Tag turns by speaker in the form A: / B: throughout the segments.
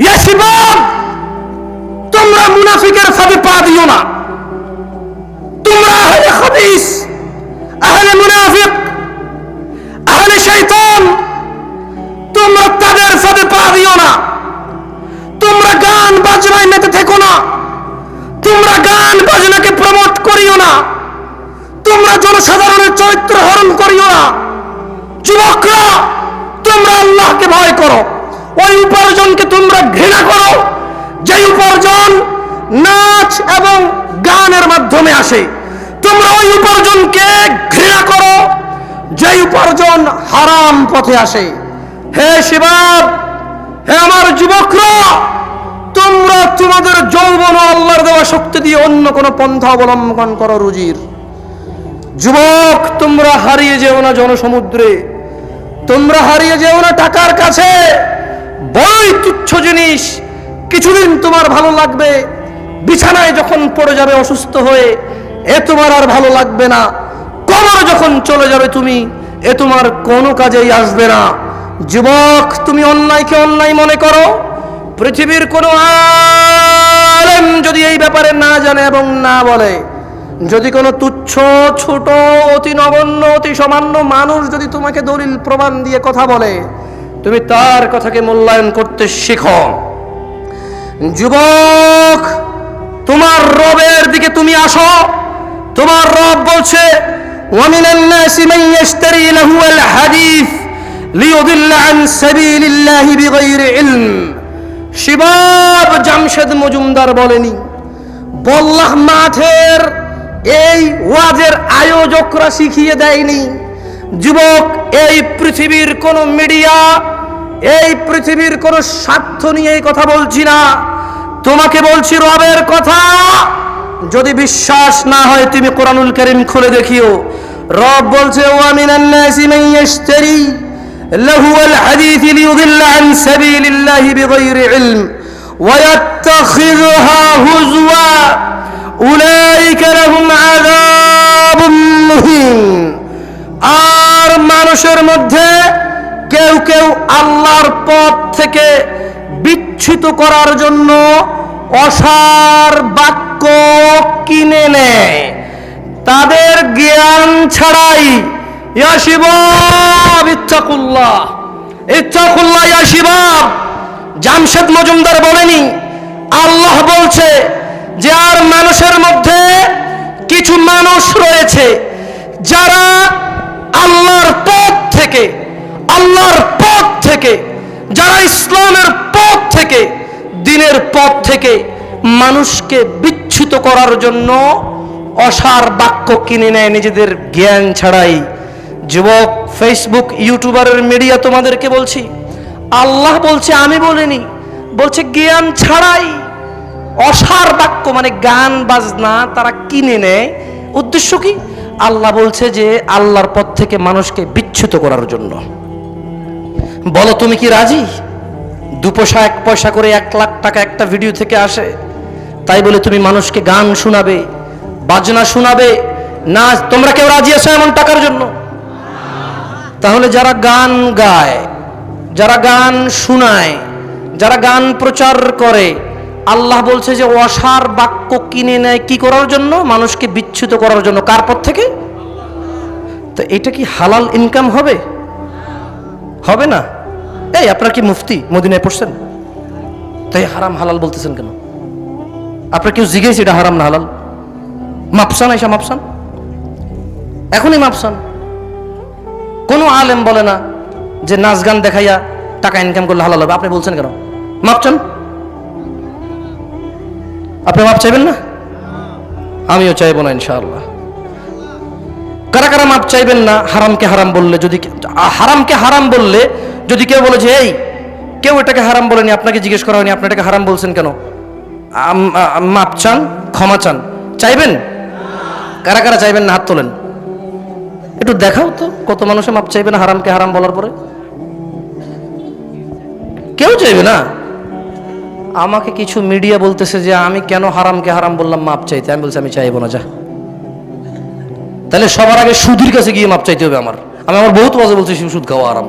A: ইয়া শিবাব, তোমরা মুনাফিকের ফাঁদে পা দিও না। তোমরা আহলে হাদিস, আহলে মুনাফিক, আহলে শয়তান, তোমরা তাদের ফাঁদে পা দিও না। তোমরা গান বাজনায় মেতে থেকো না। তোমরা গান বাজনাকে প্রমোট করিও না। তোমরা জনসাধারণের চরিত্র হরণ করিও না। যুবকরা, তোমরা আল্লাহকে ভয় করো। ওই উপার্জনকে তোমরা ঘৃণা করো যে উপার্জন নাচ এবং গানের মাধ্যমে আসে। তোমরা ওই উপার্জনকে ঘৃণা করো যে উপার্জন হারাম পথে আসে। হে শিবাব, হে আমার যুবকরা, তোমরা তোমাদের যৌবন ও আল্লাহর দেওয়া শক্তি দিয়ে অন্য কোন পন্থা অবলম্বন করো রুজির। যুবক, তোমরা হারিয়ে যেও না জনসমুদ্রে। তোমরা হারিয়ে যেও না টাকার কাছে। বড়ই তুচ্ছ জিনিস। কিছুদিন তোমার ভালো লাগবে, বিছানায় যখন পড়ে যাবে অসুস্থ হয়ে, এ তোমার আর ভালো লাগবে না। কবর যখন চলে যাবে তুমি, এ তোমার কোনো কাজেই আসবে না। যুবক, তুমি অন্যায়কে অন্যায় মনে করো। পৃথিবীর কোনো আলেম যদি এই ব্যাপারে না জানে এবং না বলে, যদি কোনো তুচ্ছ, ছোট, অতি নগণ্য, অতি সামান্য মানুষ যদি তোমাকে দলিল প্রমাণ দিয়ে কথা বলে, তুমি তার কথাকে মূল্যায়ন করতে শিখো। যুবক, তোমার রবের দিকে তুমি আসো। তোমার রব বলছে, ওয়ামিনান নাসি মান ইশতারি লাহুল হাদিস লিয়ুদিল্লা আন সাবিলিল্লাহি বিগাইরি ইলম। শিবাব জামশেদ মজুমদার বলেনি, বল্লাহ মাঠের এই ওয়াজের আয়োজকরা শিখিয়ে দেয়নি। যুবক, এই পৃথিবীর কোন মিডিয়া, এই পৃথিবীর কোন স্বার্থ নিয়ে এই কথা বলছি না, তোমাকে বলছি রবের কথা। যদি বিশ্বাস না হয় তুমি কোরআনুল কারীম খুলে দেখিও। রব বলছে, ওয়ামিনান নাসি মান ইশতারি লাহুল হাদিস লিয়ুদিল্লা আন সাবিলিল্লাহি বিগাইরি ইলম ওয়া ইয়াত্তাখিযুহা হুজওয়া উলাইকা লাহুম আযাবুম মুহিন। আর মানুষের মধ্যে কেউ কেউ আল্লাহর পথ থেকে বিচ্যুত করার জন্য অসার বাক্য কিনে নেয়, তাদের জ্ঞান ছাড়াই। ইয়া শিবাব ইত্তাকুল্লাহ, ইত্তাকুল্লাহ ইয়া শিবাব। জামশেদ মজুমদার বলেনি, আল্লাহ বলছে যে আর মানুষের মধ্যে কিছু মানুষ রয়েছে যারা আল্লাহর পথ থেকে, আল্লাহর পথ থেকে, যারা ইসলামের পথ থেকে, দ্বীনের পথ থেকে মানুষকে বিচ্যুত করার জন্য অসার বাক্য কিনে নেয় নিজেদের জ্ঞান ছাড়াই। যুবক, ফেসবুক, ইউটিউবারের মিডিয়া তোমাদেরকে বলছি, আল্লাহ বলছে, আমি বলিনি, বলছে জ্ঞান ছাড়াই অসার বাক্য মানে গান বাজনা তারা কিনে নেয়। উদ্দেশ্য কি? আল্লাহ বলছে যে আল্লাহর পথ থেকে মানুষকে বিচ্যুত করার জন্য। বলো, তুমি কি রাজি? 2 পয়সা 1 পয়সা করে 1 লাখ টাকা একটা ভিডিও থেকে আসে, তাই বলে তুমি মানুষকে গান শোনাবে, বাজনা শোনাবে না? তোমরা কেউ রাজি আছো এমন টাকার জন্য? তাহলে যারা গান গায়, যারা গান শোনায়, যারা গান প্রচার করে, আল্লাহ বলছে যে অসার বাক্য কিনে নেয় কি করার জন্য? মানুষকে বিচ্যুত করার জন্য। কার পথ থেকে? তো এটা কি হালাল ইনকাম হবে? হবে না। এই আপনারা কি মুফতি মদিনায় পড়ছেন? তাই হারাম হালাল বলতেছেন কেন? আপনারা কেউ জিজ্ঞেস এটা হারাম না হালাল? মাপসান, এসা মাপসান, এখনই মাপসান। কোনো আলেম বলে না যে নাচ গান দেখাইয়া টাকা ইনকাম করলে হালাল হবে। আপনি বলছেন কেন? মাপচান? আপনি মাপ চাইবেন না? আমিও চাইবো না ইনশাআল্লাহ। কারা কারা মাপ চাইবেন না হারামকে হারাম বললে? যদি হারামকে হারাম বললে যদি কেউ বলে যে এই কেউ এটাকে হারাম বলেনি, আপনাকে জিজ্ঞেস করা হয়নি, আপনি এটাকে হারাম বলছেন কেন, মাপ চান, ক্ষমা চান, চাইবেন? কারা কারা চাইবেন না হাত তোলেন। একটু দেখাও তো কত মানুষে মাপ চাইবে না হারামকে হারাম বলার পরে? কেউ চাইবে না। আমাকে কিছু মিডিয়া বলতেছে যে আমি কেন হারামকে হারাম বললাম মাপ চাইতে। আমি বলছি আমি চাইবো না। যা, তাহলে সবার আগে সুদের কাছে গিয়ে মাপ চাইতে হবে আমার। আমি আমার বহুত মাঝে বলছি সুদ খাওয়া হারাম।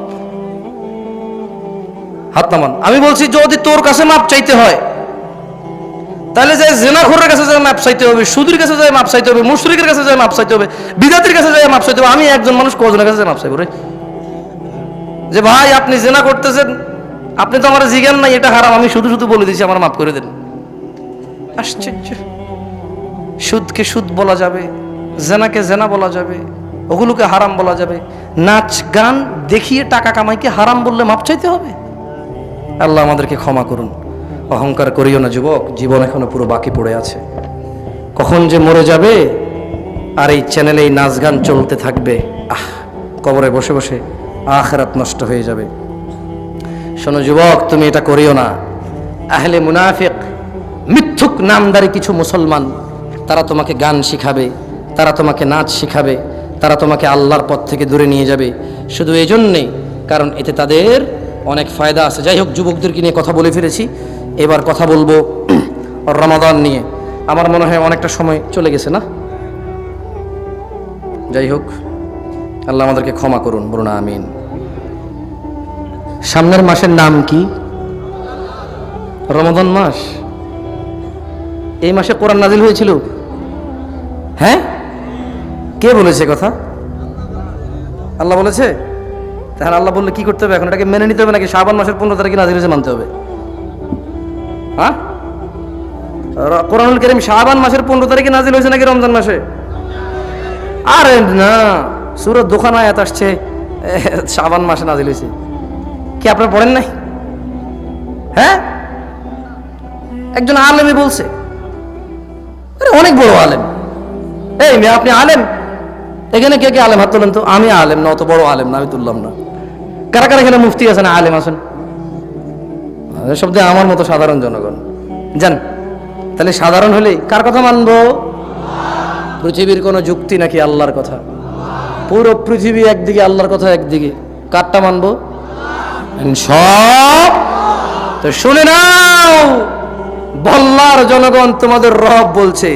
A: হাত নামান। আমি বলছি যদি তোর কাছে মাপ চাইতে হয় তাহলে যে জেনাখোরের কাছে যায় মাপ চাইতে হবে, সুদের কাছে যায় মাপ চাইতে হবে, মুশরিকের কাছে যায় মাপ চাইতে হবে, বিদাতির কাছে যায় মাপ চাইতে হবে। আমি একজন মানুষ কজনের কাছে মাপ চাইব রে? যে ভাই আপনি জেনা করতেছেন, আপনি তো আমার জিজ্ঞান নাই এটা হারাম, আমি শুধু শুধু বলে দিয়েছি আমার মাফ করে দেন। আশ্চর্য! সুদকে সুদ বলা যাবে, জেনাকে জেনা বলা যাবে, ওগুলোকে হারাম বলা যাবে, নাচ গান দেখিয়ে টাকা কামাইকে হারাম বললে মাপ চাইতে হবে? আল্লাহ আমাদেরকে ক্ষমা করুন। অহংকার করিও না যুবক, জীবন এখনো পুরো বাকি পড়ে আছে। কখন যে মরে যাবে আর এই চ্যানেলে এই নাচ গান চলতে থাকবে, কবরে বসে বসে আখিরাত নষ্ট হয়ে যাবে। শোনো যুবক, তুমি এটা করিও না। আহলে মুনাফিক, মিথ্যুক নামদারি কিছু মুসলমান, তারা তোমাকে গান শিখাবে, তারা তোমাকে নাচ শিখাবে, তারা তোমাকে আল্লাহর পথ থেকে দূরে নিয়ে যাবে, শুধু এই জন্যেই কারণ এতে তাদের অনেক ফায়দা আছে। যাই হোক, যুবকদেরকে নিয়ে কথা বলে ফেলেছি, এবার কথা বলবো রমাদান নিয়ে। আমার মনে হয় অনেকটা সময় চলে গেছে না? যাই হোক, আল্লাহ আমাদেরকে ক্ষমা করুন, বলুন আমিন। সামনের মাসের নাম কি? রমাদান মাস। এই মাসে কোরআন নাজিল হয়েছিল? হ্যাঁ, কে বলেছে কথা? আল্লাহ বলেছে। তাহলে আল্লাহ বললে কি করতে হবে এখন? এটাকে মেনে নিতে হবে নাকি শাবান মাসের 15 তারিখে নাজিল হয়েছে মানতে হবে? হ্যাঁ, কোরআনুল কারীম শাবান মাসের 15 তারিখে নাজিল হয়েছে নাকি রমজান মাসে? আরে না, সূরা দোকান আয়াত আসছে শাবান মাসে নাজিল হয়েছে। কি আপনারা পড়েন নাই? হ্যাঁ, একজন আলেমই বলছে। আরে অনেক বড় আলেম। এই মেয়ে, আপনি আলেম? এখানে কে কে আলেম? হাত তোলেন তো। আমি আলেম না, অত বড় আলেম না, আমি তুললাম না। কারা কারা এখানে মুফতি আছেন, আলেম আছেন? শব্দে আমার মতো সাধারণ জনগণ জান। তাহলে সাধারণ হলে কার কথা মানবো? পৃথিবীর কোনো যুক্তি নাকি আল্লাহর কথা? পুরো পৃথিবী একদিকে, আল্লাহর কথা একদিকে, কারটা মানবো? সব তো শুনে নাও, বল্লার জনগণ, তোমাদের রব বলছে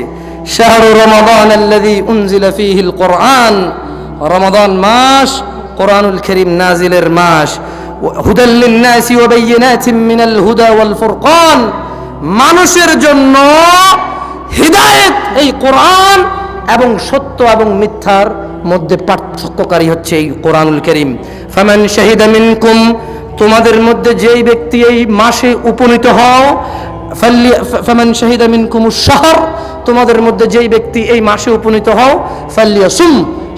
A: শাহরু রমাদান আল্লাযী উনজিলা ফীহিল কুরআন, রমাদান মাস কোরআনুল কারীম নাজিলের মাস। হুদাল লিন-নাসি ওয়া বাইয়িনাতিন মিনাল হুদা ওয়াল ফুরকান, মানুষের জন্য হিদায়াত এই কোরআন এবং সত্য এবং মিথ্যার মধ্যে পার্থক্যকারী হচ্ছে এই কোরআনুল কারীম। ফামান শাহিদা মিনকুম, তোমাদের মধ্যে যেই ব্যক্তি এই মাসে উপনীত হও, ফামান শাহিদা মিনকুমুশ শাহর, তোমাদের মধ্যে যেই ব্যক্তি এই মাসে উপনীত হও, ফালিয়াসুম,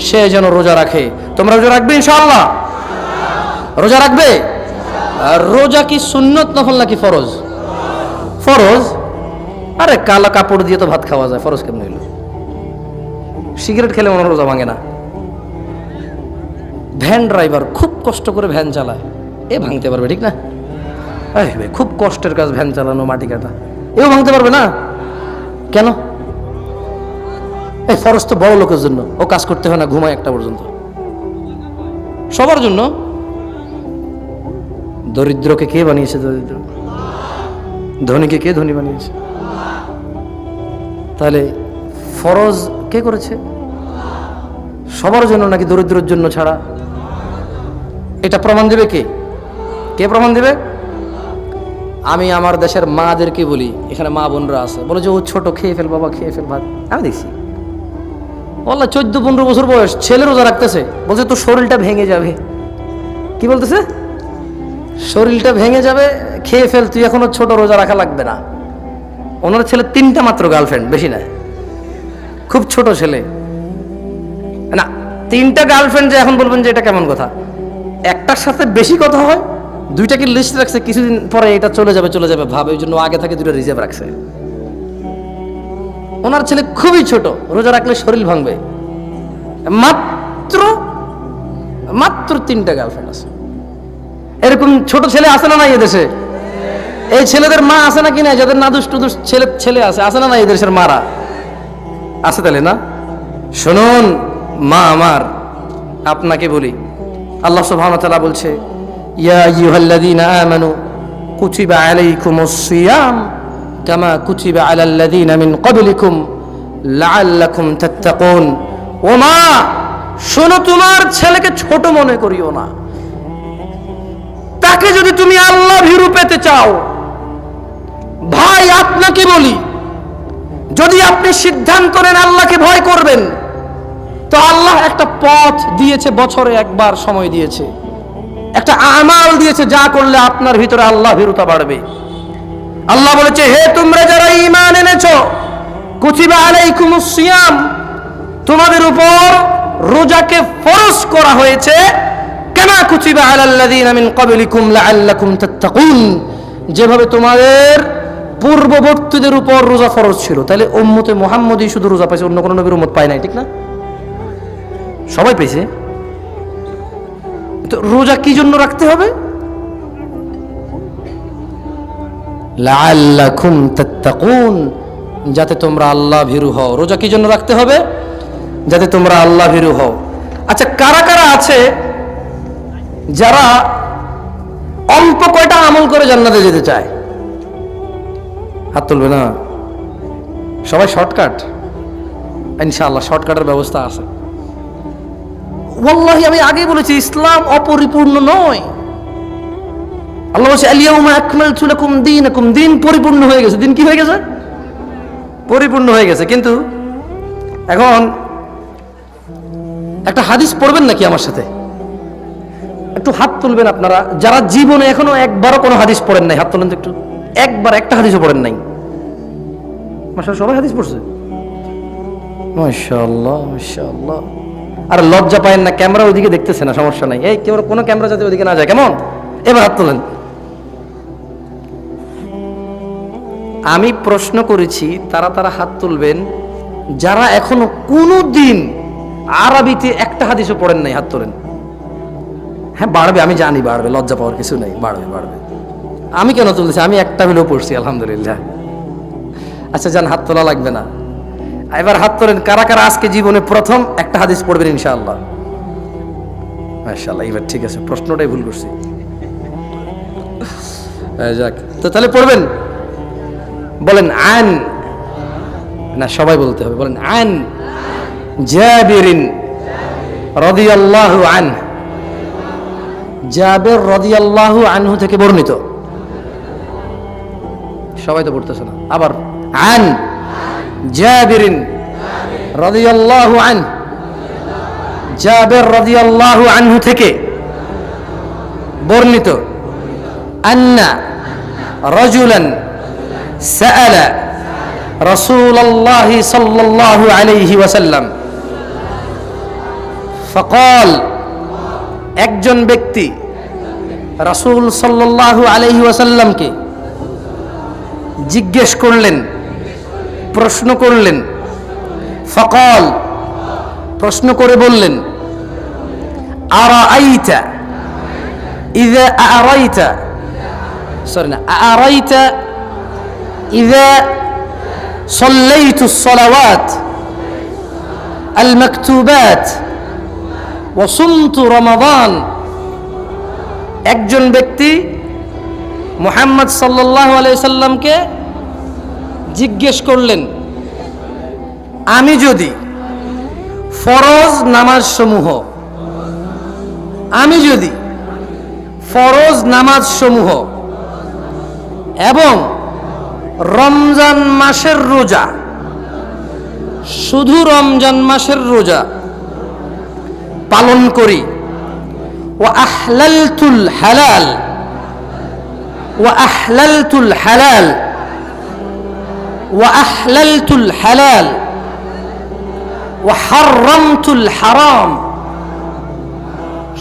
A: সে যেন রোজা রাখে। তোমরা রোজা রাখবে ইনশাআল্লাহ? রোজা রাখবে? আর রোজা কি সুন্নত নফল নাকি ফরজ? ফরজ। আরে কালা কাপড় দিয়ে তো ভাত খাওয়া যায়, ফরজ কেমন হইল? সিগারেট খেলে মনে রোজা ভাঙে না। ভ্যান ড্রাইভার খুব কষ্ট করে ভ্যান চালায়, এ ভাঙতে পারবে? ঠিক না? খুব কষ্টের কাজ ভ্যান চালানো, মাটি কাটা, এও ভাঙতে পারবে না। কেন? এই ফরজ তো বড় লোকের জন্য, ও কাজ করতে হয় না, ঘুমায় 1টা পর্যন্ত। সবার জন্য। দরিদ্রকে কে বানিয়েছে দরিদ্র? ধনীকে কে ধনী বানিয়েছে? তাহলে ফরজ কে করেছে? সবার জন্য নাকি দরিদ্রের জন্য ছাড়া? এটা প্রমাণ দেবে কে? কে প্রমাণ দেবে? আমি আমার দেশের মাদেরকে বলি, এখানে মা বোনরা আছে, বলে যে ও ছোট, খেয়ে ফেল বাবা, খেয়ে ফেল ভাত। আমি দেখছি বললা 14-15 বছর বয়স ছেলে রোজা রাখতেছে, বলছে তোর শরীরটা ভেঙে যাবে। কি বলতেছে? শরীরটা ভেঙে যাবে, খেয়ে ফেল, তুই এখনো ছোট, রোজা রাখা লাগবে না। ওনার ছেলে 3টা মাত্র গার্লফ্রেন্ড, বেশি না, খুব ছোট ছেলে না। 3টা গার্লফ্রেন্ড, যে এখন বলবেন যে এটা কেমন কথা? একটার সাথে বেশি কথা হয়, 2টাকে লিস্ট রাখছে, কিছুদিন পরে এটা চলে যাবে ভাবে, ওই জন্য আগে থেকে 2টা রিজার্ভ রাখছে। ওনার ছেলে খুবই ছোট, রোজা রাখলে শরীর ভাঙবে। মাত্র 3টা গার্লফ্রেন্ড আছে। এরকম ছোট ছেলে আছে না নাই এদেশে? এই ছেলেদের মা আছে না কিনা, যাদের নাদুস টুদুস ছেলে আছে না নাই এদেশের মারা? আছে তাহলে না? শুনুন মা আমার, আপনাকে বলি, আল্লাহ সুবহানাহু ওয়া তাআলা বলছে ইয়া আইয়ুহাল্লাযীনা আমানু কুতিবা আলাইকুমুস সিয়াম কামা কুতিবা আলাল্লাযীনা মিন ক্বাবলিকুম লাআল্লাকুম তাত্তাকুন। ও মা, শোনো, তোমার ছেলেকে ছোট মনে করিও না, রোজাকে যদি তুমি আল্লাহ ভীরু পেতে চাও, ভাই আপনাকে বলি, যদি আপনি সিদ্ধান্ত নেন আল্লাহকে ভয় করবেন, তো আল্লাহ একটা পথ দিয়েছে, বছরে একবার সময় দিয়েছে, একটা আমাল দিয়েছে, যা করলে আপনার ভিতরে আল্লাহ ভীরুতা বাড়বে। আল্লাহ বলেছে, হে তোমরা যারা ঈমান এনেছো, কুতিবা আলাইকুমুস সিয়াম, তোমাদের উপর রোজাকে ফরজ করা হয়েছে, কামা কুতিবা আলাল্লাযীনা মিন ক্বাবলিকুম লাআল্লাকুম তাত্তাকুন, যেভাবে তোমাদের পূর্ববর্তীদের উপর রোজা ফরজ ছিল। তাহলে উম্মতে মুহাম্মদই শুধু রোজা পাইছে, অন্য কোনো নবীর উম্মত পায় নাই, ঠিক না? সবাই পেয়েছে। তো রোজা কি জন্য রাখতে হবে? লাআল্লাকুম তাত্তাকুন, যাতে তোমরা আল্লাহ ভীরু হও। রোজা কি জন্য রাখতে হবে? যাতে তোমরা আল্লাহ ভীরু হও। আচ্ছা, কারা কারা আছে যারা অল্প কয়টা আমল করে জান্নাতে যেতে চায়? হাত তুলবে না? সবাই শর্টকাট? ইনশাআল্লাহ শর্টকাটের ব্যবস্থা আছে। ওয়াল্লাহি আমি আগেই বলেছি, ইসলাম অপরিপূর্ণ নয়। আল্লাহ বলছে, আল-ইয়াউমা আকমালতু লাকুম দীনাকুম, দিন পরিপূর্ণ হয়ে গেছে। দিন কি হয়ে গেছে? পরিপূর্ণ হয়ে গেছে। কিন্তু এখন একটা হাদিস পড়বেন নাকি আমার সাথে? একটু হাত তুলবেন আপনারা যারা জীবনে এখনো একবারও কোনো হাদিস পড়েন নাই। হাত তুলেন তো একটু। একবার একটা হাদিসও পড়েন নাই? মাশাআল্লাহ, সবাই হাদিস পড়ছে। মাশাআল্লাহ মাশাআল্লাহ। আর লজ্জা পায়েন না? ক্যামেরা ওদিকে দেখতেছে না, সমস্যা নাই। এই কেউ কোনো ক্যামেরা যাতে ওদিকে না যায়, কেমন? এবার হাত তোলেন। আমি প্রশ্ন করেছি, তারা হাত তুলবেন যারা এখনো কোনো দিন আরবিতে একটা হাদিসও পড়েন নাই। হাত তোলেন। হ্যাঁ, বাড়বে, আমি জানি বাড়বে, লজ্জা পাওয়ার কিছু নাই, বাড়বে বাড়বে। আমি কেন তুলতেছি? আমি একটা হলেও পড়ছি, আলহামদুলিল্লাহ। আচ্ছা যান, হাত তোলা লাগবে না। এবার হাত তোলেন কারা কারা আজকে জীবনে প্রথম একটা হাদিস পড়বেন ইনশাআল্লাহ। মাশাআল্লাহ, এবার ঠিক আছে, প্রশ্নটাই ভুল করছি। যাক, তো তাহলে পড়বেন। বলেন আন, না সবাই বলতে হবে। বলেন আন জাবিরিন রাদিয়াল্লাহু আনহু, জাবির রাদিয়াল্লাহু আনহু থেকে বর্ণিত। সবাই তো পড়তেছে না। আবার আন জাবিরিন রাদিয়াল্লাহু আনহু, জাবির রাদিয়াল্লাহু আনহু থেকে বর্ণিত। আন্না রাজুলান সাআলা রাসূলুল্লাহি সাল্লাল্লাহু আলাইহি ওয়াসাল্লাম ফাকাল, একজন ব্যক্তি রাসূল সাল্লাল্লাহু আলাইহি ওয়াসাল্লামকে জিজ্ঞেস করলেন, প্রশ্ন করলেন। ফাকাল, প্রশ্ন করে বললেন, আরাআইতা ইযা আরাইতা, সরি না, আরাইতা ইযা সাল্লাইতুস সালাওয়াত আল মাকতুবাত ওয়া সুমতু রমাদান। একজন ব্যক্তি মুহাম্মদ সাল্লাল্লাহু আলাইহি সাল্লামকে জিজ্ঞেস করলেন, আমি যদি ফরজ নামাজ সমূহ, আমি যদি ফরজ নামাজ সমূহ এবং রমজান মাসের রোজা, শুধু রমজান মাসের রোজা পালন করি, ওয়া আহলালতুল হালাল, ওয়া আহলালতুল হালাল, ওয়া আহলালতুল হালাল, ওয়া হাররামতুল হারাম।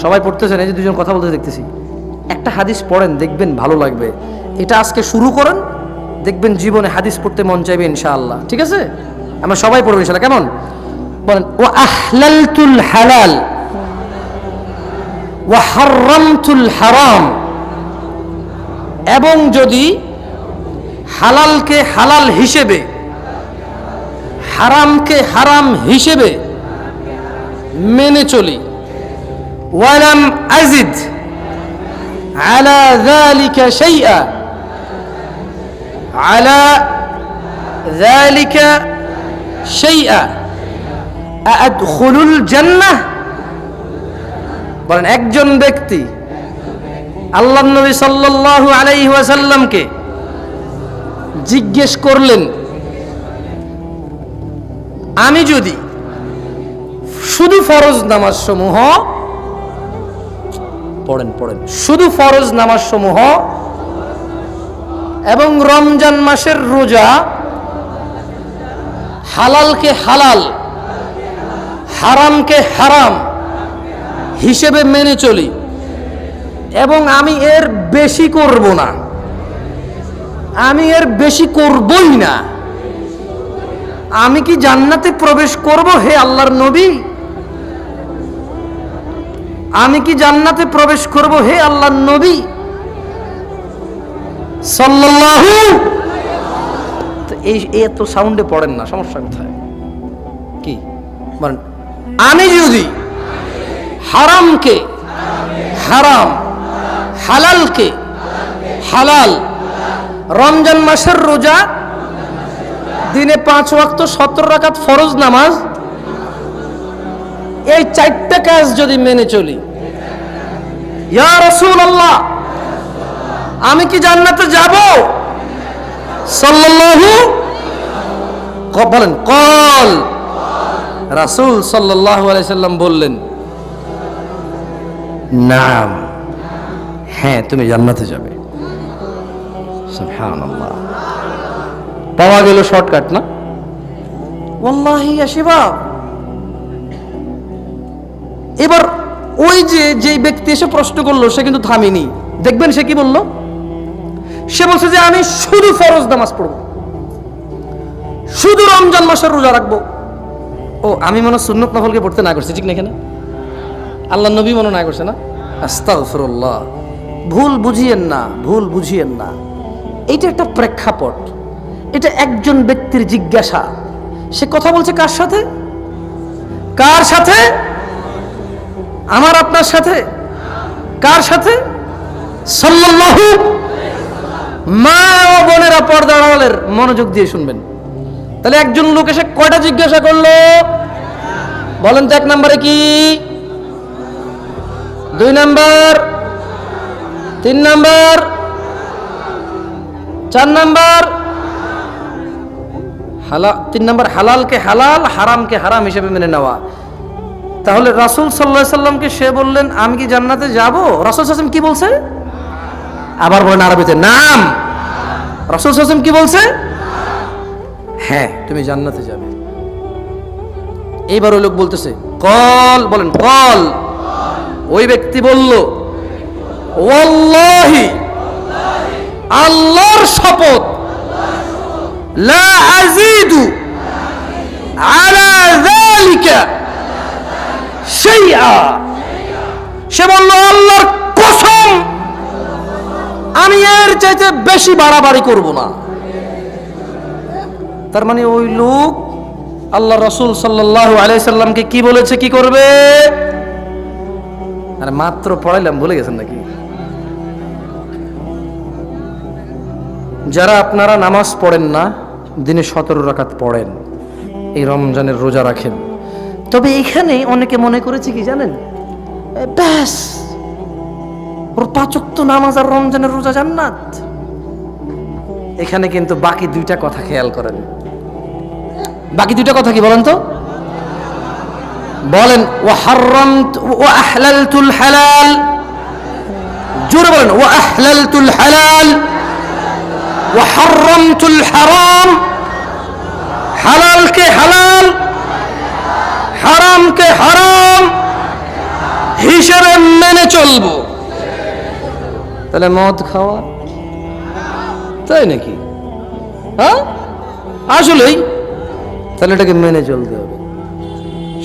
A: সবাই পড়তেছেন? এই যে দুজন কথা বলতে দেখতেছি। একটা হাদিস পড়েন, দেখবেন ভালো লাগবে। এটা আজকে শুরু করেন, দেখবেন জীবনে হাদিস পড়তে মন চাইবে ইনশাআল্লাহ। ঠিক আছে, আমরা সবাই পড়বো ইনশাআল্লাহ। কেমন? বলেন, ওয়া আহলালতুল হালাল ওয়া হাররামতুল হারাম। এবং যদি হালালকে হালাল হিসেবে, হারামকে হারাম হিসেবে মেনে চলি, ওয়ালাম আজিদ আলা যালিকা শাইআ, আলা যালিকা শাইআ আদখুলুল জান্নাহ। বলেন, একজন ব্যক্তি আল্লাহর নবী সাল্লাল্লাহু আলাইহি ওয়াসাল্লামকে জিজ্ঞেস করলেন, আমি যদি শুধু ফরজ নামাজ সমূহ পড়েন শুধু ফরজ নামাজ সমূহ এবং রমজান মাসের রোজা হালালকে হালাল হারামকে হারাম হিসেবে মেনে চলি এবং আমি এর বেশি করব না, আমি এর বেশি করবই না, আমি কি জান্নাতে প্রবেশ করব হে আল্লাহর নবী? আমি কি জান্নাতে প্রবেশ করব হে আল্লাহর নবী সাল্লাল্লাহু? এই এত সাউন্ডে পড়েন না, সমস্যা কোথায়? কি বলেন? আমি যদি হারামকে হারাম হালালকে হালাল রমজান মাসের রোজা দিনে 5 ওয়াক্ত 17 রাকাত ফরজ নামাজ এই 4টা কাজ যদি মেনে চলি, ইয়া রাসূলুল্লাহ আমি কি জান্নাতে যাব? সাল্লাল্লাহু বলেন কল। রাসূল সাল্লাল্লাহু আলাইহি সাল্লাম বললেন, নাম, হ্যাঁ তুমি জান্নাতে যাবে। সুবহানাল্লাহ, পাওয়া গেল শর্টকাট না? ওয়াল্লাহি ইয়া শিবাব। এবার ওই যে ব্যক্তি এসে প্রশ্ন করলো সে কিন্তু থামেনি, দেখবেন সে কি বলল? সে বলছে যে আমি শুধু ফরজ নামাজ পড়ব, শুধু রমজান মাসের রোজা রাখবো। ও আমি মনে সুন্নত নফলকে পড়তে না করছি, ঠিক না? এখানে আল্লাহ নবী মনে না করছে না? আস্তাগফিরুল্লাহ। ভুল বুঝিয়েন না, ভুল বুঝিয়েন না। এটা একটা প্রেক্ষাপট, এটা একজন ব্যক্তির জিজ্ঞাসা। সে কথা বলছে কার সাথে? কার সাথে? আমার আপনার সাথে। কার সাথে? সাল্লাল্লাহু। মা ও বোনেরা, পর্দার আড়ালের মনোযোগ দিয়ে শুনবেন। তাহলে একজন লোক এসে কয়টা জিজ্ঞাসা করলো বলেন তো? 1 নম্বরে কি, 2 নম্বর, 3 নম্বর, 4 নম্বর। 3 নম্বর হালালকে হালাল হারামকে হারাম হিসেবে মেনে নেওয়া। তাহলে রাসূল সাল্লাল্লাহু আলাইহি সাল্লামকে সে বললেন আমি কি জান্নাতে যাব? রাসূল সাল্লাল্লাহু আলাইহি সাল্লাম কি বলছে? আবার বলেন আরবিতে, নাম। রাসূল সাল্লাল্লাহু আলাইহি সাল্লাম কি বলছে? হ্যাঁ তুমি জান্নাতে যাবে। এইবার ওই লোক বলতেছে কল, বলেন কল। ওই ব্যক্তি বলল, ওয়াল্লাহি, আল্লাহর শপথ, লা আযীদু আলা যালিকা শাইআ। সে বলল আল্লাহর কসম আমি এর চাইতে বেশি বাড়াবাড়ি করব না। তার মানে ওই লোক আল্লাহ রাসূল সাল্লাল্লাহু আলাইহি সাল্লামকে কি বলেছে, কি করবে? আরে মাত্র পড়াইলাম, ভুলে গেছেন নাকি? যারা আপনারা নামাজ পড়েন না, দিনে 17 রাকাত পড়েন, এই রমজানের রোজা রাখেন, তবে এখানে অনেকে মনে করেছে কি জানেন, ব্যাস ওর 5 ওয়াক্ত নামাজ আর রমজানের রোজা জান্নাত। এখানে কিন্তু বাকি 2টা কথা খেয়াল করেন। বাকি 2টা কথা কি বলেন তো? বলেন ওয়া হারামতু ওয়া আহলালতুল হালাল। জোরে বলেন ওয়া আহলালতুল হালাল ওয়া হারামতুল হারাম। হালালকে হালাল হারামকে হারাম হিসেবে মেনে চলবো। তাহলে মদ খাওয়া, তাই নাকি? হ্যাঁ আসলেই তাহলে এটাকে মেনে চলতে হবে।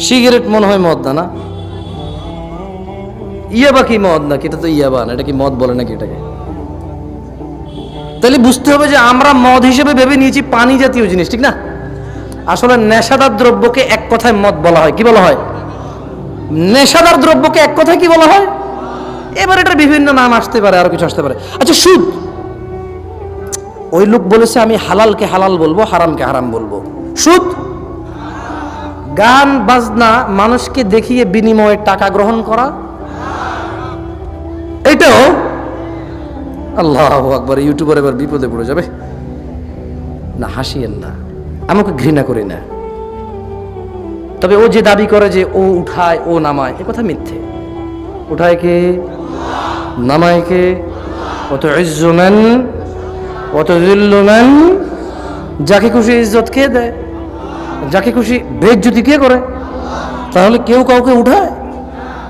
A: সিগারেট মনে হয় মদ না? ইয়াবা কি মদ নাকি? এটা তো ইয়াবা না, এটা কি মদ বলে নাকি এটাকে? তাহলে বুঝতে হবে যে আমরা মদ হিসেবে ভেবে নিয়েছি পানি জাতীয় জিনিস, ঠিক না? আসলে নেশাদার দ্রব্যকে এক কথায় মদ বলা হয়। কি বলা হয়? নেশাদার দ্রব্যকে এক কথায় কি বলা হয়? এবার এটার বিভিন্ন নাম আসতে পারে, আরো কিছু আসতে পারে। আচ্ছা সুদ, ওই লোক বলেছে আমি হালালকে হালাল বলবো, হারামকে হারাম বলবো। সুদ, গান বাজনা মানুষকে দেখিয়ে বিনিময়ে টাকা গ্রহণ করা, এটাও আল্লাহু আকবার, ইউটিউবার এবার বিপদে পড়ে যাবে। না, হাসিয়েন না, আমাকে ঘৃণা করি না। তবে ও যে দাবি করে যে ও উঠায় ও নামায়, এ কথা মিথ্যে। উঠায় কে? নামায় কে? অত ইজ্জুমান অত জিল্লুমান, যাকে খুশি ইজ্জত কে দেয়, যাকে খুশি বেইজ্জতি কে করে? তাহলে কেউ কাউকে উঠায়,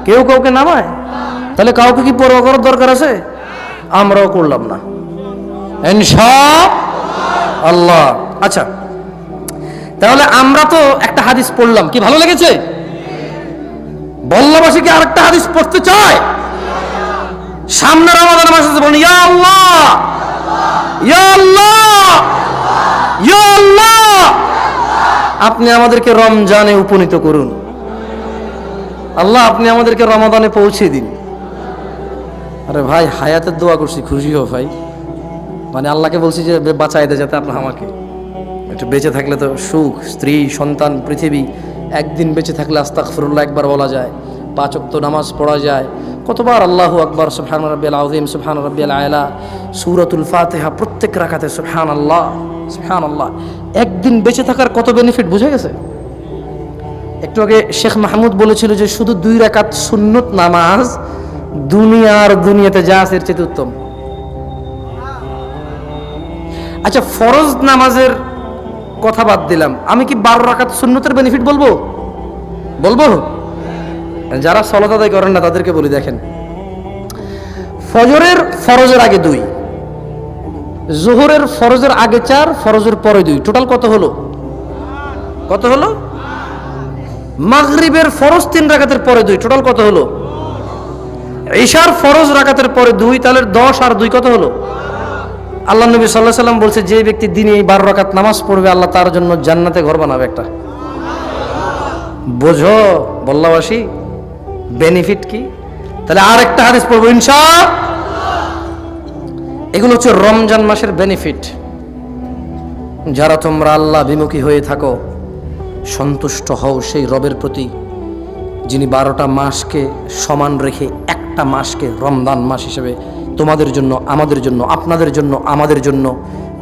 A: কেউ কাউকে নামায়? তাহলে কাউকে কি পরোয়া করার দরকার আছে? আমরাও করলাম না ইনশাআল্লাহ। আচ্ছা, তাহলে আমরা তো একটা হাদিস পড়লাম, কি ভালো লেগেছে? বল্লাবাসী কি আরেকটা হাদিস পড়তে চায়? সামনে রমাদান মাস আছে, বলুন ইয়া আল্লাহ, ইয়া আল্লাহ, ইয়া আল্লাহ, আপনি আমাদেরকে রমজানে উপনীত করুন। আল্লাহ, আপনি আমাদেরকে রমাদানে পৌঁছে দিন। আরে ভাই, হায়াতের দোয়া করছি, খুশি হও ভাই। মানে আল্লাহকে বলছি যে বাঁচাই দে, যাতে আপনার আমাকে একটু বেঁচে থাকলে তো সুখ, স্ত্রী, সন্তান, পৃথিবী, একদিন বেঁচে থাকলে আস্তাগফিরুল্লাহ একবার বলা যায়, 5 ওয়াক্ত নামাজ পড়া যায়, কতবার আল্লাহু আকবার, সুবহান রাব্বিয়াল আযীম, সুবহান রাব্বিয়াল আ'লা, সূরাতুল ফাতিহা প্রত্যেক রাকাতে সুবহানাল্লাহ, সুবহানাল্লাহ। একদিন বেঁচে থাকার কত বেনিফিট বুঝে গেছে? একটু আগে শেখ মাহমুদ বলেছিল যে শুধু 2 রাকাত সুন্নত নামাজ দুনিয়াতে যা আছে এর চেয়ে উত্তম। আচ্ছা, ফরজ নামাজের কথা বাদ দিলাম, আমি কি 12 রাকাত সুন্নতের বেনিফিট বলবো? বলবো? যারা সালাত আদায় করেন না তাদেরকে বলি, দেখেন, ফরজের আগে 2, যোহরের ফরজের আগে 4, ফরজের পরে 2, টোটাল কত হলো? কত হলো? মাগরিবের ফরজ 3 রাকাতের পরে 2, টোটাল কত হলো? ঈশার ফরজ রাকাতের পরে 2, তাহলে 10 আর 2 কত হলো? আল্লাহ নবী সাল্লাল্লাহু আলাইহি সাল্লাম বলছে, যে ব্যক্তি দিনে এই 12 রাকাত নামাজ পড়বে, আল্লাহ তার জন্য জান্নাতে ঘর বানাবে একটা। বোঝো বল্লাবাসী বেনিফিট কি? তাহলে আরেকটা হাদিস পড়বো ইনশাআল্লাহ। এগুলো হচ্ছে রমজান মাসের বেনিফিট। যারা তোমরা আল্লাহ বিমুখী হয়ে থাকো, সন্তুষ্ট হও সেই রবের প্রতি, যিনি 12টা মাসকে সমান রেখে একটা মাসকে রমজান মাস হিসেবে তোমাদের জন্য, আমাদের জন্য, আপনাদের জন্য, আমাদের জন্য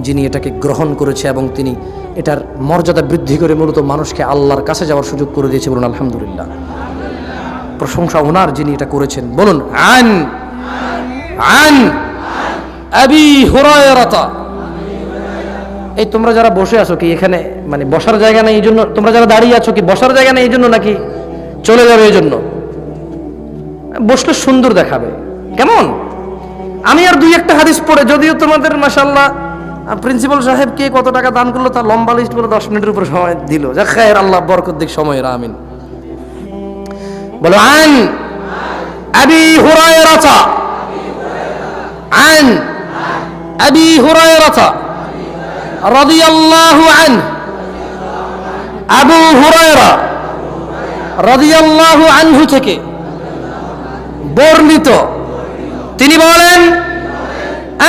A: যিনি এটাকে গ্রহণ করেছে, এবং তিনি এটার মর্যাদা বৃদ্ধি করে মূলত মানুষকে আল্লাহর কাছে যাওয়ার সুযোগ করে দিয়েছে। বলুন আলহামদুলিল্লাহ। প্রশংসা ওনার, যিনি এটা করেছেন। বলুন আন আবি হুরায়রা। এই তোমরা যারা বসে আছো কি এখানে মানে বসার জায়গা নেই এই জন্য? তোমরা যারা দাঁড়িয়ে আছো কি বসার জায়গা নেই এই জন্য, নাকি চলে যাবে এই জন্য? বসলে সুন্দর দেখাবে, কেমন? আমি আর 2-1টা হাদিস পড়ে, যদিও তোমাদের মাশাআল্লাহ প্রিন্সিপাল সাহেব কে কত টাকা দান করলো তার লম্বা লিস্ট করে 10 মিনিটের উপর সময় দিল, যা খায়ের, আল্লাহ বরকত দিক সময়ের, আমিন। বলো আন আবি হুরায়রা, আন আবি হুরায়রা রাদিয়াল্লাহু আনহু, আবু হুরায়রা রাদিয়াল্লাহু আনহু থেকে বর্ণিত, তিনি বলেন,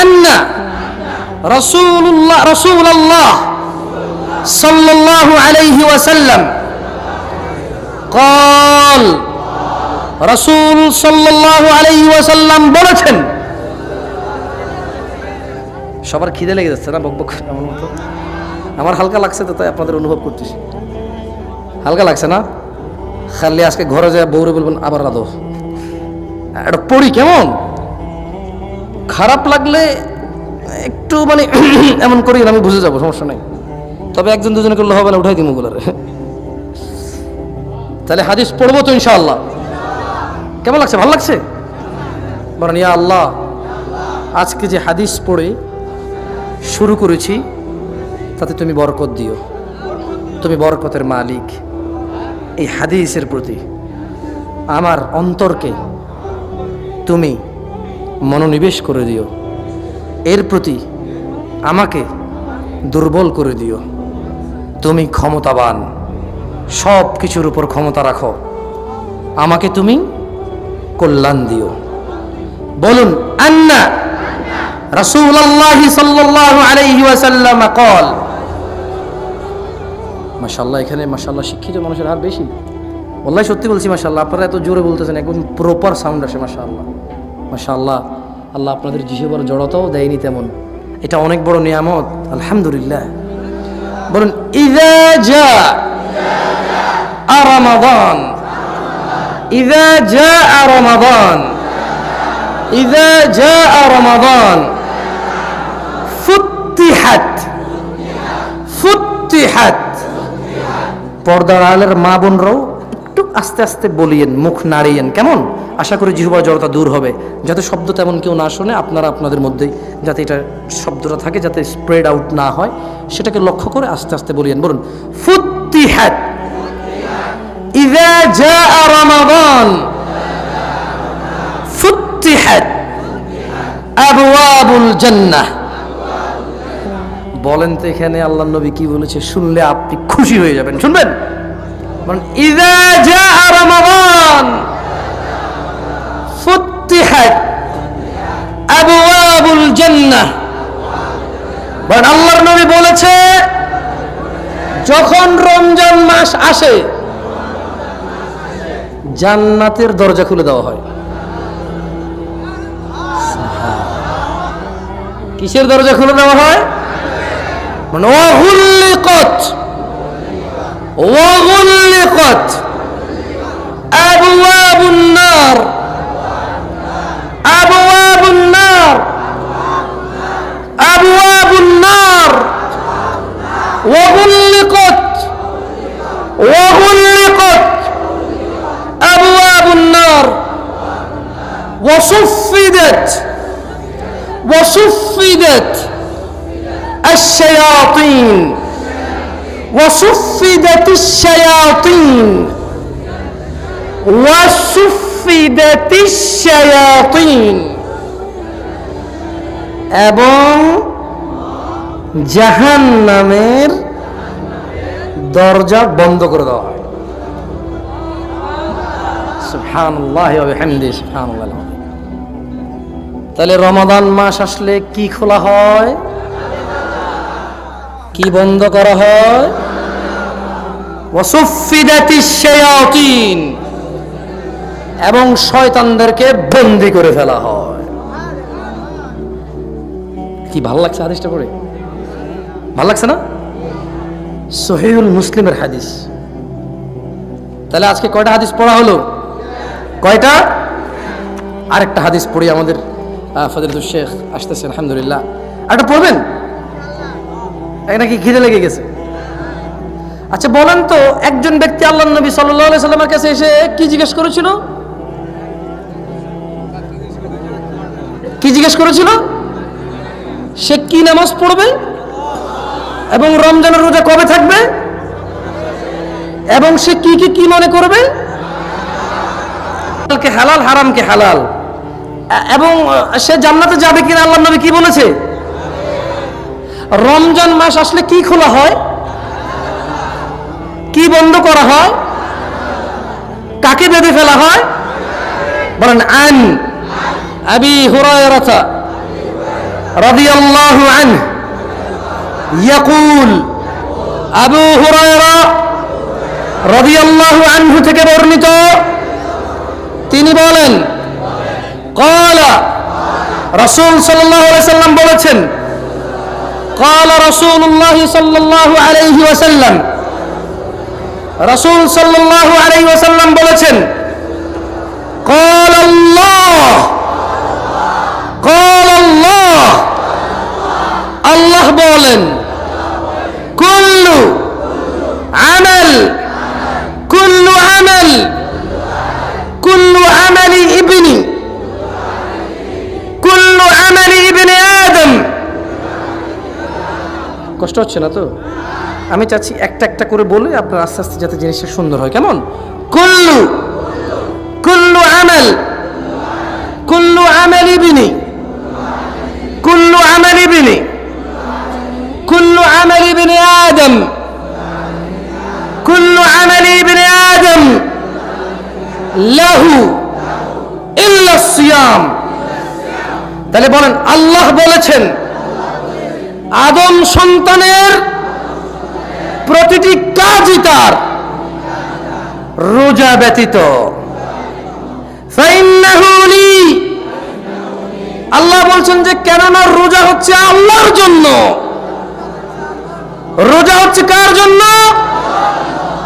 A: আন্না রাসূলুল্লাহ সাল্লাল্লাহু আলাইহি ওয়াসাল্লাম قال, রাসূল সাল্লাল্লাহু আলাইহি ওয়াসাল্লাম বলেছেন। সবার খিদে লেগে যাচ্ছে না বকবক আমার মতো? আমার হালকা লাগছে তো, তাই আপনাদের অনুভব করতেছি। হালকা লাগছে না? খালি আজকে ঘরে যায় বউরে বলবেন আবার রাধো, এটা পড়ি, কেমন? খারাপ লাগলে একটু মানে এমন করি, আমি বুঝে যাবো, সমস্যা নাই। তবে 1-2 করলে হবে না, উঠাই দিই মুগুলারে। তাহলে হাদিস পড়বো তো ইনশাআল্লাহ। কেমন লাগছে? ভালো লাগছে? বলেন ইয়া আল্লাহ, আজকে যে হাদিস পড়ে শুরু করেছি তাতে তুমি বরকত দিও, তুমি বরকতের মালিক। এই হাদিসের প্রতি আমার অন্তরকে তুমি মনোনিবেশ করে দিও, এর প্রতি আমাকে দুর্বল করে দিও। তুমি ক্ষমতাবান, সব কিছুর উপর ক্ষমতা রাখো, আমাকে তুমি কল্যাণ দিও। বলুন আন্না রাসূলুল্লাহ সাল্লাল্লাহু আলাইহি ওয়াসাল্লাম قال। মাশাআল্লাহ, এখানে মাশাআল্লাহ শিক্ষিত মানুষের হার বেশি। ওয়াল্লাহি সত্যি বলছি, মাশাআল্লাহ, আপনারা এত জোরে বলতেছেন, একদম প্রপার সাউন্ড আসে, মাশাআল্লাহ মাশাআল্লাহ। আল্লাহ আপনাদের জিহ্বার জড়তাও দেয়নি তেমন, এটা অনেক বড় নিয়ামত, আলহামদুলিল্লাহ। বলুন ইযা জাআ রমাদান, ইযা জাআ রমাদান, ইযা জাআ রমাদান ফুতিহাত, ফুতিহাত। পর্দার আলের মা বোনরাও একটু আস্তে আস্তে বলিয়েন, মুখ নাড়িয়েন, কেমন? আশা করি জিহ্বার জড়তা দূর হবে, যাতে শব্দ তেমন কেউ না শোনে, আপনারা আপনাদের মধ্যেই যাতে এটা শব্দটা থাকে, যাতে স্প্রেড আউট না হয়, সেটাকে লক্ষ্য করে আস্তে আস্তে বলিয়েন। বলুন ফুতিহাত ইযা জাআ রমাদান ফুতিহাত আবওয়াবুল জান্নাহ। বলেন তো এখানে আল্লাহর নবী কি বলেছে? শুনলে আপনি খুশি হয়ে যাবেন, শুনবেন? বলেন ইযা জাআ রমাদান ফুতিহাত আবওয়াবুল জান্নাহ। বলেন আল্লাহর নবী বলেছে যখন রমজান মাস আসে জান্নাতের দরজা খুলে দেওয়া হয়। কিসের দরজা খুলে দেওয়া হয়? মানে ওয়াগুল্লিকাত, ওয়াগুল্লিকাত আবওয়াবুন নার, আবওয়াবুন নার, আবওয়াবুন নার ওয়াগুল্লিকাত, ওয়াগুল্লিকাত আবওয়াবুন নার ওয়াসুফিদাত, وصفدت الشياطين، وصفدت الشياطين، وصفدت الشياطين। এবং জাহান্নামের দরজা বন্ধ করে দেওয়া হয়। সুবহানাল্লাহ ওয়া বিহামদিহি, সুবহানাল্লাহ। তাহলে রমাদান মাস আসলে কি খোলা হয়, কি বন্ধ করা হয়? ওয়াসুফিদাতিশ শায়াতিন, এবং শয়তানদেরকে বন্দী করে ফেলা হয়। কি ভালো লাগছে হাদিসটা পড়ে? ভালো লাগছে না? সহিহুল মুসলিমের হাদিস। তাহলে আজকে কয়টা হাদিস পড়া হলো? কয়টা? আরেকটা হাদিস পড়ি, আমাদের ফজলুল শেখ আসতেছে, আলহামদুলিল্লাহ। আরেকটা পড়বেন? নাকি খিদে লেগে গেছে? আচ্ছা বলেন তো, একজন ব্যক্তি আল্লাহর নবী সাল্লাল্লাহু আলাইহি সাল্লামের কাছে এসে কি জিজ্ঞেস করেছিল? কি জিজ্ঞেস করেছিল? সে কি নামাজ পড়বে এবং রমজানের রোজা কবে থাকবে এবং সে কি কি কি মনে করবে, হালাল হারামকে হালাল, এবং সে জান্নাতে যাবে কিনা আল্লাহর নবী কি বলেছে? রমজান মাস আসলে কি খোলা হয়, কি বন্ধ করা হয়, কাকে বেঁধে ফেলা হয়? বলেন আন আবি হুরায়রা রাদিয়াল্লাহু আনহু ইয়াকুল, আবু হুরায়রা রাদিয়াল্লাহু আনহু থেকে বর্ণিত, তিনি বলেন ক্বালা, রাসূল সাল্লাল্লাহু আলাইহি ওয়াসাল্লাম বলেছেন, ক্বালা রাসূলুল্লাহ সাল্লাল্লাহু আলাইহি ওয়াসাল্লাম, রাসূল সাল্লাল্লাহু আলাইহি ওয়াসাল্লাম বলেছেন, ক্বালা আল্লাহ, ক্বালা আল্লাহ, আল্লাহ বলেন, কুল্লু আমাল, কুল্লু আমাল, কুল্লু আমালি ইবনি, কুল্লু আমালি ইবনি আদম। কষ্ট হচ্ছে না তো? আমি চাচ্ছি একটা একটা করে বলে আপনার আস্তে আস্তে যাতে জিনিসটা সুন্দর হয়, কেমন? কুল্লু, কুল্লু আমাল, কুল্লু আমালি ইবনি, কুল্লু আমালি ইবনি, কুল্লু আমালি ইবনি আদম, কুল্লু আমালি ইবনি আদম লাহু ইল্লা সিয়াম। তাহলে বলেন আল্লাহ বলেছেন আদম সন্তানের প্রতিটি কাজই তার, রোজা ব্যতীত। ফাইন্নাহু লি, আল্লাহ বলছেন যে কেননা রোজা হচ্ছে আল্লাহর জন্য। রোজা হচ্ছে কার জন্য?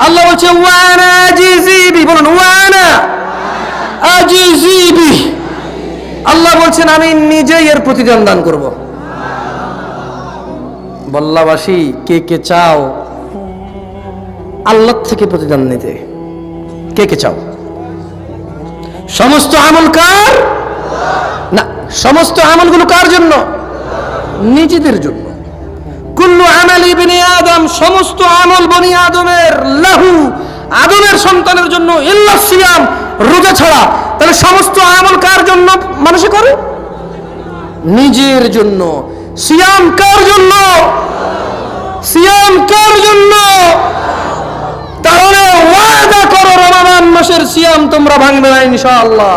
A: আল্লাহ বলছে ওয়ানা আজিজিবি, বলুন ওয়ানা আজিজিবি। আল্লাহ বলছেন আমি নিজেই এর প্রতিদান দান করব। বল্লাবাসী কে কে চাও আল্লাহ থেকে প্রতিদান নিতে? কে কে চাও? সমস্ত আমল কার না, সমস্ত আমলগুলো কার জন্য? নিজেদের জন্য। কুল্লু আমালি ইবনে আদম, সমস্ত আমল বনি আদমের, লাহু, আদমের সন্তানের জন্য, ইল্লা সিয়াম, রোজা ছাড়া। তাহলে সমস্ত আমল কার জন্য মানুষে করে? নিজের জন্য। সিয়াম কার জন্য? সিয়াম কার জন্য? তাহলে ওয়াদা করো রমাদান মাসের সিয়াম তোমরা ভাঙবে না ইনশাআল্লাহ।